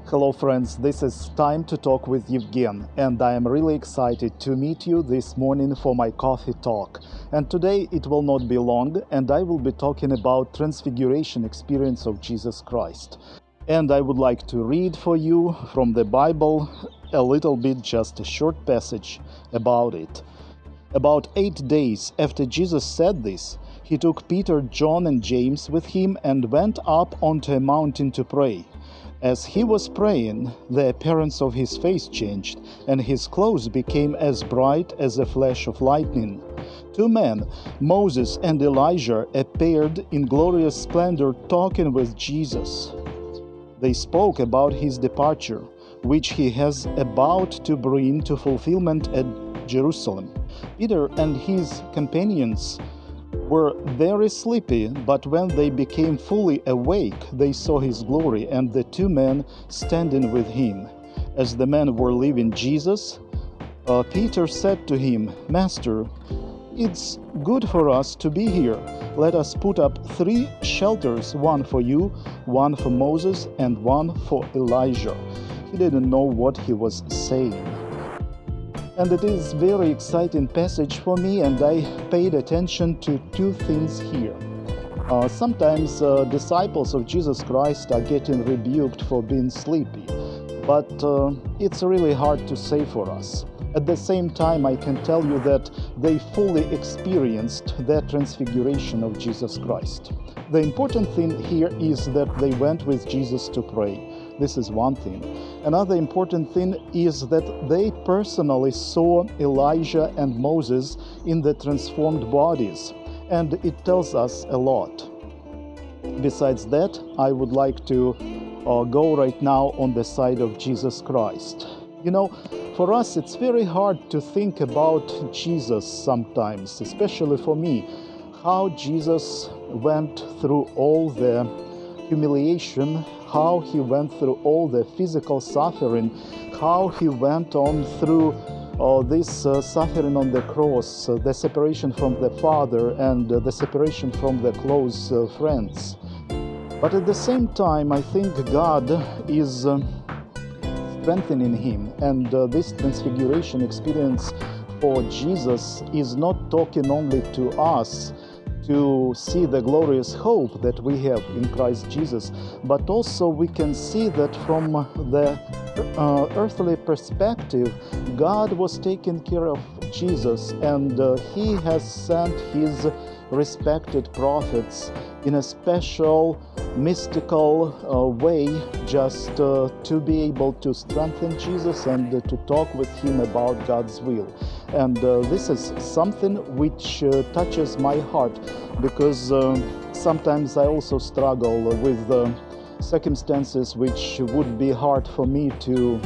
Hello friends, this is Time to Talk with Evgen, and I am really excited to meet you this morning for my coffee talk. And today it will not be long, and I will be talking about transfiguration experience of Jesus Christ. And I would like to read for you from the Bible a little bit, just a short passage about it. About 8 days after Jesus said this, he took Peter, John, and James with him and went up onto a mountain to pray. As he was praying, the appearance of his face changed, and his clothes became as bright as a flash of lightning. 2 men, Moses and Elijah, appeared in glorious splendor talking with Jesus. They spoke about his departure, which he has about to bring to fulfillment at Jerusalem. Peter and his companions were very sleepy, but when they became fully awake, they saw his glory and the 2 men standing with him. As the men were leaving Jesus, Peter said to him, "Master, it's good for us to be here. Let us put up 3 shelters, one for you, one for Moses, and one for Elijah." He didn't know what he was saying. And it is a very exciting passage for me, and I paid attention to 2 things here. Sometimes disciples of Jesus Christ are getting rebuked for being sleepy, but it's really hard to say for us. At the same time, I can tell you that they fully experienced that transfiguration of Jesus Christ. The important thing here is that they went with Jesus to pray. This is one thing. Another important thing is that they personally saw Elijah and Moses in the transformed bodies, and it tells us a lot. Besides that, I would like to go right now on the side of Jesus Christ. You know, for us it's very hard to think about Jesus sometimes, especially for me, how Jesus went through all the humiliation, how he went through all the physical suffering, how he went on through this suffering on the cross, the separation from the Father and the separation from the close friends. But at the same time, I think God is strengthening him, and this transfiguration experience for Jesus is not talking only to us to see the glorious hope that we have in Christ Jesus, but also we can see that from the earthly perspective, God was taking care of Jesus, and he has sent his respected prophets in a special mystical way, just to be able to strengthen Jesus and to talk with him about God's will. And this is something which touches my heart, because sometimes I also struggle with circumstances which would be hard for me to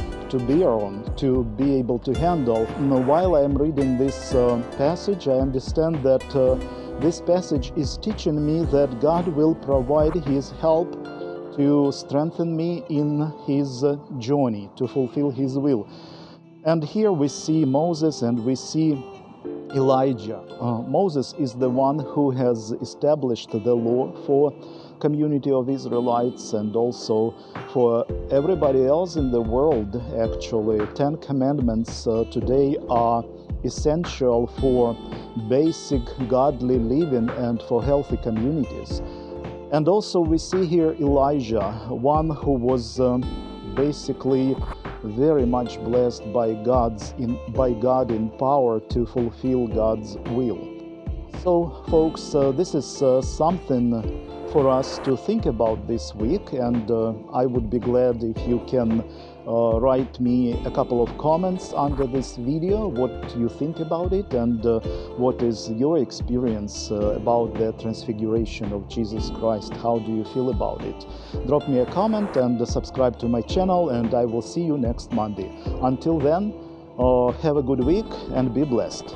bear on, to be able to handle. While I am reading this passage, I understand that this passage is teaching me that God will provide his help to strengthen me in his journey, to fulfill his will. And here we see Moses and we see Elijah. Moses is the one who has established the law for community of Israelites and also for everybody else in the world. Actually, 10 commandments today are essential for basic godly living and for healthy communities. And also we see here Elijah, one who was basically very much blessed by God in power to fulfill God's will. So folks, this is something for us to think about this week, and I would be glad if you can write me a couple of comments under this video, what you think about it, and what is your experience about the transfiguration of Jesus Christ. How do you feel about it? Drop me a comment and subscribe to my channel, and I will see you next Monday. Until then, have a good week and be blessed.